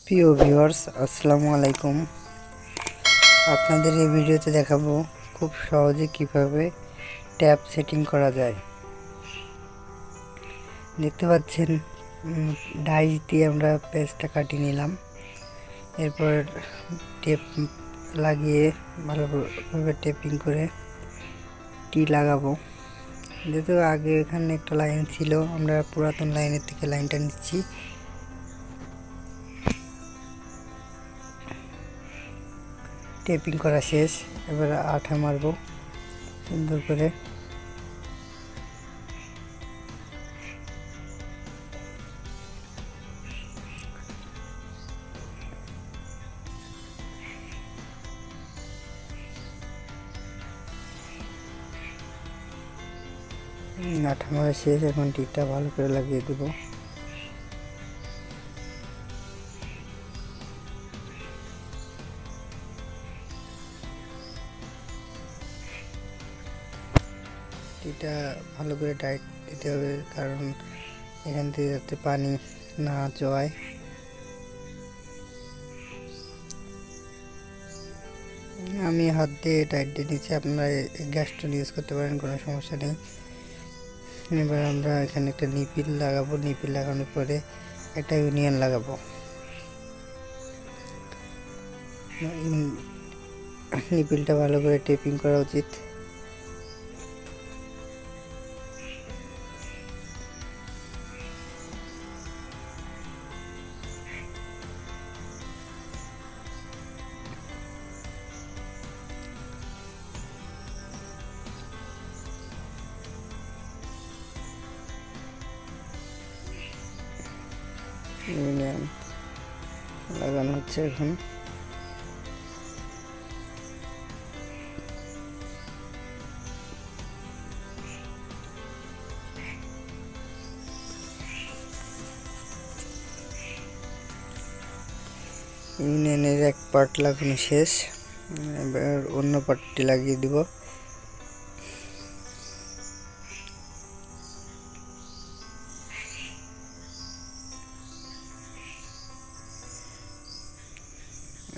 প্রিয় ভিউয়ার্স, আসসালামু আলাইকুম। আপনাদের এই ভিডিওতে দেখাবো খুব সহজে কিভাবে ট্যাব সেটিং করা যায়। দেখতে পাচ্ছেন ডাইস দিয়ে আমরা পেজটা কাটিয়ে নিলাম। এরপর টেপ লাগিয়ে ভালোভাবে টেপিং করে টি লাগাবো। যেহেতু আগে এখানে একটা লাইন ছিল, আমরা পুরাতন লাইনের থেকে লাইনটা নিচ্ছি। টেপিং করা শেষ, এবার আঠা মারবো সুন্দর করে। আঠা মারা শেষ, এখন টিটা ভালো করে লাগিয়ে দেব। টিটা ভালো করে টাইট দিতে হবে, কারণ এখান থেকে যাতে পানি না চোয়ায়। আমি হাত দিয়ে টাইট দিয়ে নিচ্ছি, আপনারা গ্যাস স্টোন ইউজ করতে পারেন, কোনো সমস্যা নেই। এবার আমরা এখানে একটা নিপিল লাগাবো। নিপিল লাগানোর পরে একটা ইউনিয়ন লাগাবো। নিপিলটা ভালো করে টেপিং করা উচিত। ইউনিয়ন লাগানো হচ্ছে এখন। ইউনিয়নের এক পার্ট লাগানো শেষ, এবার অন্য পার্টটি লাগিয়ে দিব।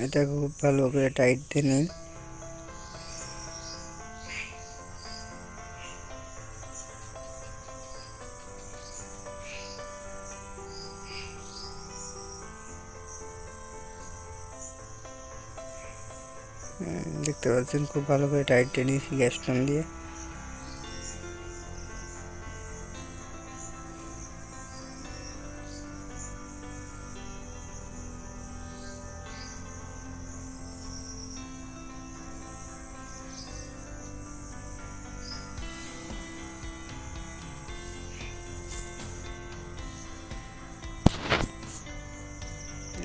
এটা খুব ভালো করে টাইট দিয়ে নিই। দেখতে পাচ্ছেন খুব ভালো করে টাইট দিয়ে নিয়েছি গ্যাস স্টোন দিয়ে।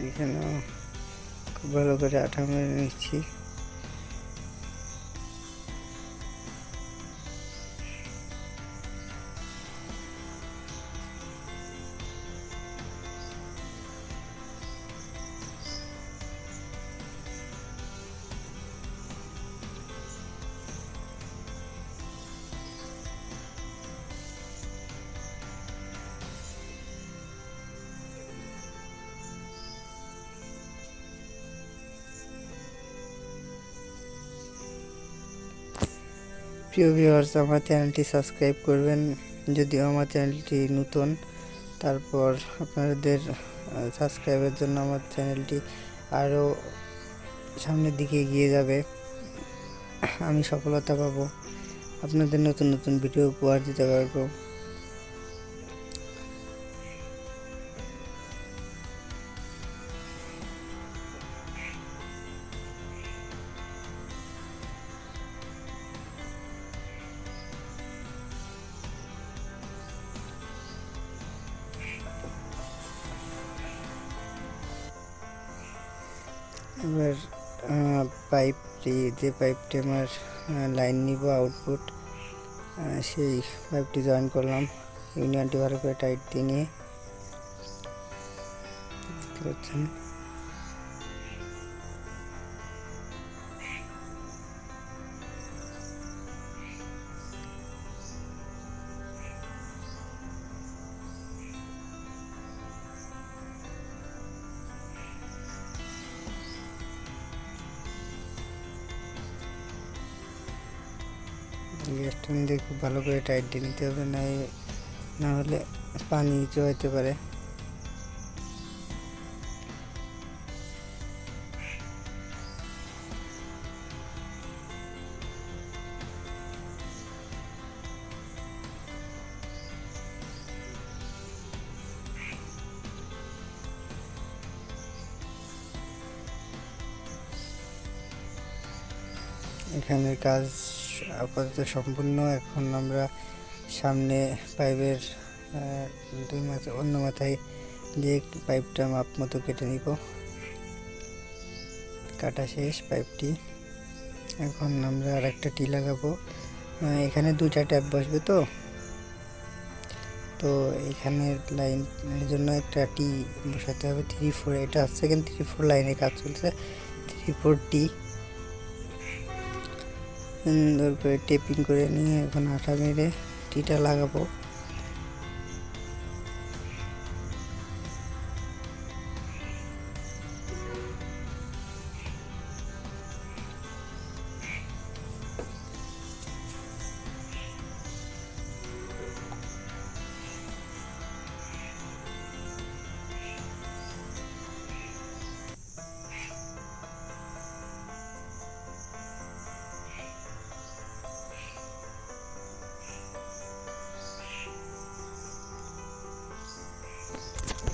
এখানেও খুব ভালো করে আঠা মেরে নিচ্ছি। প্রিয় ভিউয়ার্স, আমার চ্যানেলটি সাবস্ক্রাইব করবেন যদিও আমার চ্যানেলটি নতুন। তারপর আপনাদের সাবস্ক্রাইবের জন্য আমার চ্যানেলটি আরও সামনের দিকে এগিয়ে যাবে, আমি সফলতা পাবো, আপনাদের নতুন নতুন ভিডিও উপহার দিতে পারবো। এবার পাইপটি, যে পাইপটি আমার লাইন নিব আউটপুট, সেই পাইপটি জয়েন করলাম। ইউনিয়নটি ভালো করে টাইট দিয়ে নিয়ে দেখতে পাচ্ছেন। গ্যাসটা দিয়ে খুব ভালো করে টাইট দিয়ে নিতে হবে, না হলে পানি জড়াইতে পারে। এখানে কাজ আপাতত সম্পূর্ণ। এখন আমরা সামনে পাইপের অন্য মাথায় দিয়ে পাইপটা মাপ মতো কেটে নিব। কাটা শেষ পাইপটি। এখন আমরা আর একটা টি লাগাবো। এখানে 2টা ট্যাপ বসবে, তো এখানে লাইনের জন্য একটা টি বসাতে হবে। 3-4 এটা সেকেন্ড 3-4 লাইনে কাজ চলছে। 3-4 টি সুন্দর করে টেপিং করে নিয়ে এখন আঠা মেরে টিটা লাগাবো।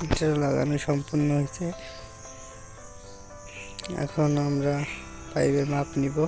এটা লাগানো সম্পূর্ণ হয়েছে। এখন আমরা পাইপের মাপ নিব।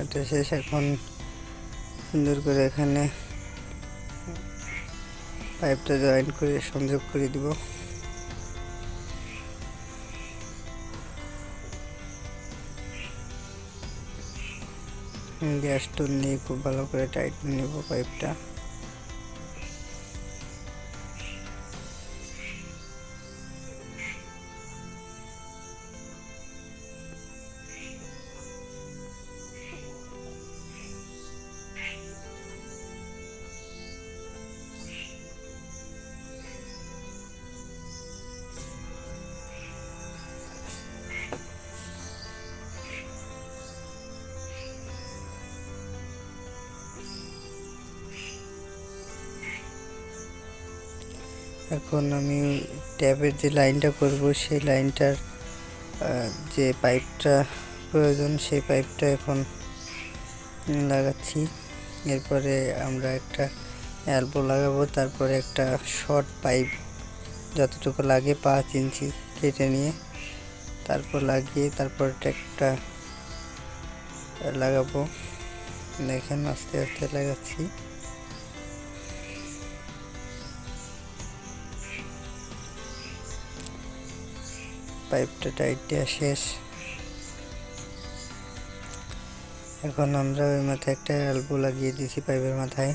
এটা শেষ। এখন সুন্দর করে এখানে পাইপটা জয়েন করে সংযোগ করে দিব। গ্যাস টোন নিয়ে খুব ভালো করে টাইট নেব পাইপটা। এখন আমি ট্যাপের যে লাইনটা করব সেই লাইনটার যে পাইপটা প্রয়োজন সেই পাইপটা এখন লাগাচ্ছি। এরপরে আমরা একটা এলবো লাগাবো, তারপরে একটা শর্ট পাইপ যতটুকু লাগে 5 ইঞ্চি কেটে নিয়ে তারপর লাগিয়ে তারপর একটা লাগাবো। দেখেন আস্তে আস্তে লাগাচ্ছি। পাইপটা টাইট দেওয়া শেষ। এখন আমরা ওই মাথায় একটা এলবো লাগিয়ে দিয়েছি পাইপের মাথায়।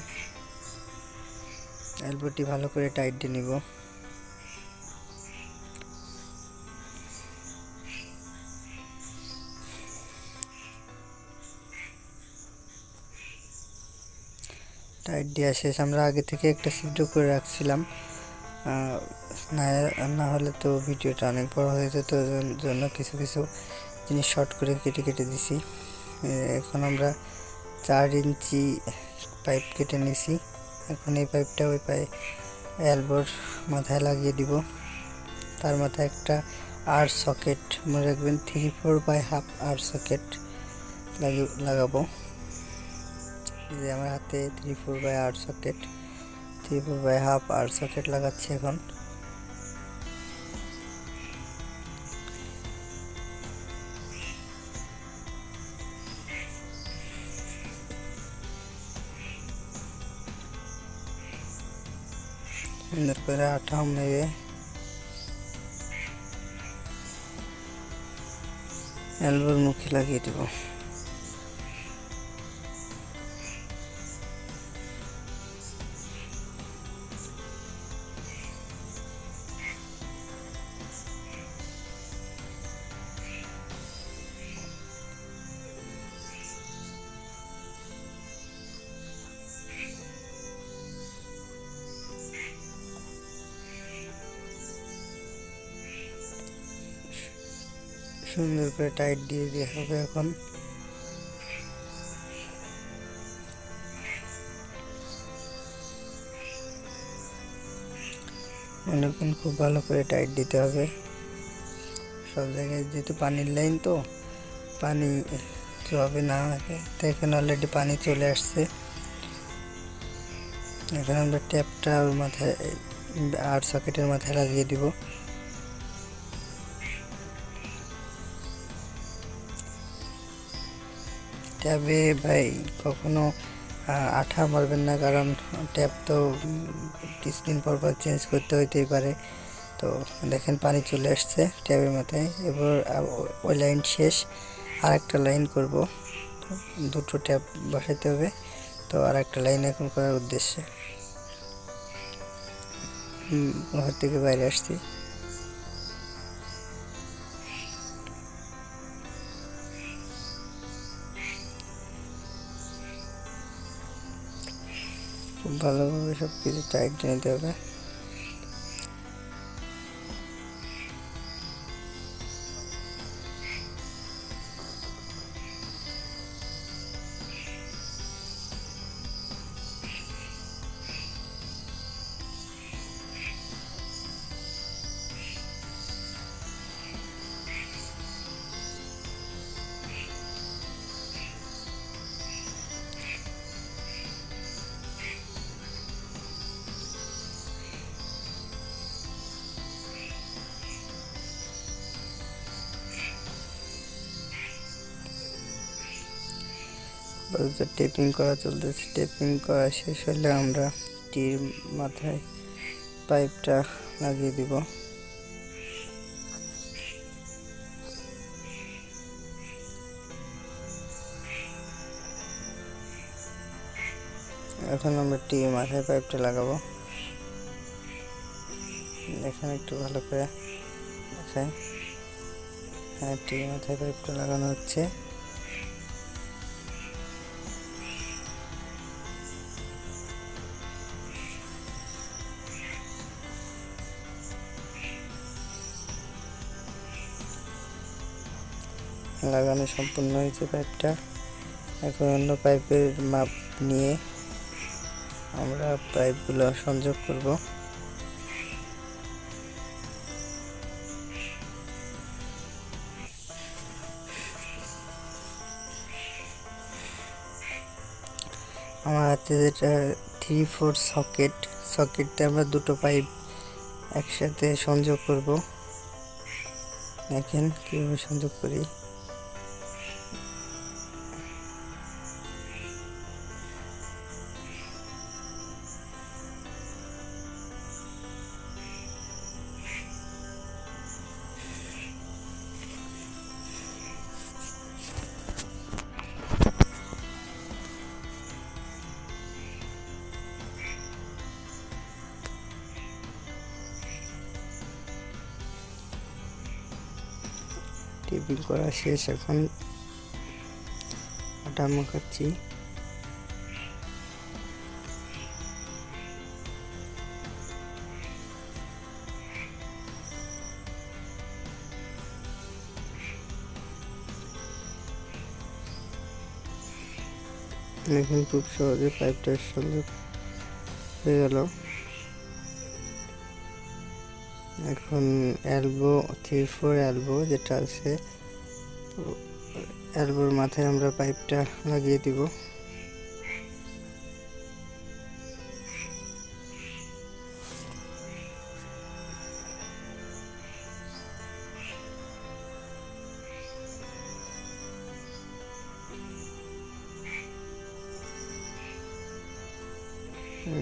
এলবোটি ভালো করে টাইট দিয়ে নিব। টাইট দেওয়া শেষ। আমরা আগে থেকে একটা ছিদ্র করে রাখছিলাম, না হলে তো ভিডিওটা অনেক বড় হয়ে যেত, জন্য কিছু কিছু জিনিস শর্ট করে কেটে কেটে দিছি। এখন আমরা 4 ইঞ্চি পাইপ কেটে নিছি। এখন এই পাইপটা ওই এলবোর মাথায় লাগিয়ে দিব। তার মাথায় একটা আর সকেট, মনে রাখবেন 3/4/2 আর সকেট লাগাবো। যে আমার হাতে 3/4/8 সকেট, 3/4/2 আর সকেট লাগাচ্ছি। এখন সুন্দর করে আঠা মেরে এলবোর মুখে লাগিয়ে দেব। সুন্দর করে টাইট দিয়ে দেওয়া হবে। এখন অনেকক্ষণ খুব ভালো করে টাইট দিতে হবে সব জায়গায়, যেহেতু পানির লাইন তো পানি হবে না। তো এখানে অলরেডি পানি চলে আসছে। এখন আমরা ট্যাপটা ওর মাথায় আর সকেটের মাথায় লাগিয়ে দিব। ট্যাবে ভাই কখনো আঠা মারবেন না, কারণ ট্যাপ তো কিছুদিন পর পর চেঞ্জ করতে হইতেই পারে। তো দেখেন পানি চলে আসছে ট্যাবের মাথায়। এবার ওই লাইন শেষ, আর একটা লাইন করব। দুটো ট্যাপ বসাতে হবে, তো আর একটা লাইন এখন করার উদ্দেশ্যে ঘর থেকে বাইরে আসছি। খুব ভালোভাবে সব কিছু টাইট নিতে হবে। টেপিং করা চলতেছে। টেপিং করা শেষ হলে আমরা টির মাথায় পাইপটা লাগিয়ে দিব। এখন আমরা টির মাথায় পাইপটা লাগাবো। এখানে একটু ভালো করে দেখাই। হ্যাঁ, টির মাথায় পাইপটা লাগানো হচ্ছে। লাগানো সম্পূর্ণ হয়েছে পাইপটা। এখন অন্য পাইপের মাপ নিয়ে আমরা পাইপগুলো সংযোগ করব। আমার হাতে যেটা 3/4 সকেটে আমরা দুটো পাইপ একসাথে সংযোগ করব। দেখেন কিভাবে সংযোগ করি। টিপিং করা শেষ, এখন আটা মাখাচ্ছি। এখন খুব সহজে পাইপটার সংযোগ হয়ে গেল। এখন এলবো 3/4 এলবো যেটা আছে, এলবোর মাথায় আমরা পাইপটা লাগিয়ে দিব।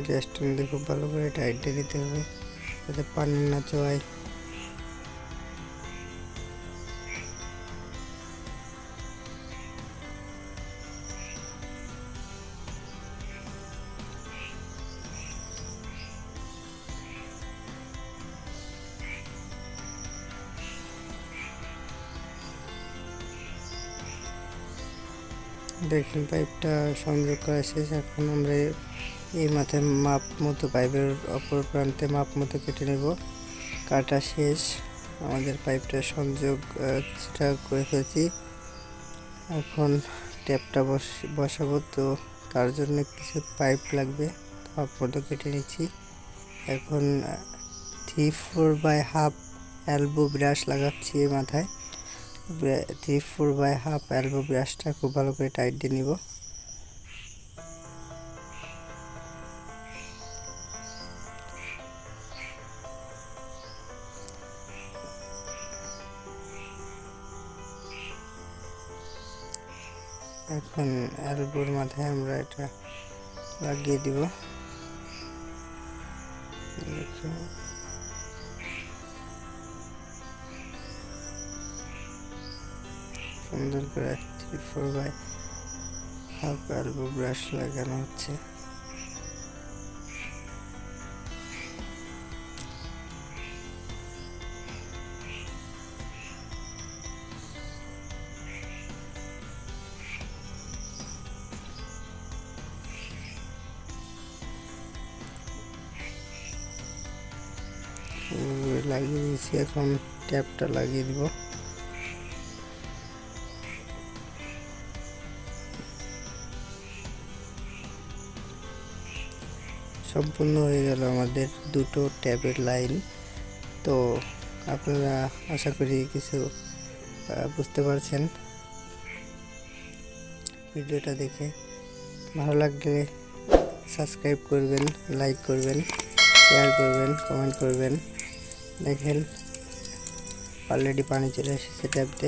গ্যাসটা নিতে খুব ভালো করে টাইট দিয়ে দিতে হবে যাতে পানি না চোয়ায়। দেখুন পাইপটা সংযোগ করা শেষ। এখন আমরা এই মাথায় মাপ মতো পাইপের অপর প্রান্তে মাপ মতো কেটে নেব। কাটা শেষ। আমাদের পাইপটা সংযোগ কিছুটা করে ফেলছি। এখন ট্যাপটা বসাবো, তো তার জন্য কিছু পাইপ লাগবে, তারপরে কেটে নিচ্ছি। এখন 3/4 এলবো ব্রাশ লাগাচ্ছি মাথায়। 3/4 এলবো ব্রাশটা খুব ভালো করে টাইট দিয়ে নিব। এখন এলবোর মাথায় আমরা এটা লাগিয়ে দিব। সুন্দর করে 3/4 এলবো ব্রাশ লাগানো হচ্ছে। লাগিয়ে দিয়েছি, এখন ট্যাপটা লাগিয়ে দিব। সম্পূর্ণ হয়ে গেল আমাদের দুটো ট্যাপের লাইন। তো আপনারা আশা করি কিছু বুঝতে পারছেন। ভিডিওটা দেখে ভালো লাগলে সাবস্ক্রাইব করবেন, লাইক করবেন, শেয়ার করবেন, কমেন্ট করবেন। দেখেন অলরেডি পানি চলে এসেছে ট্যাপতে।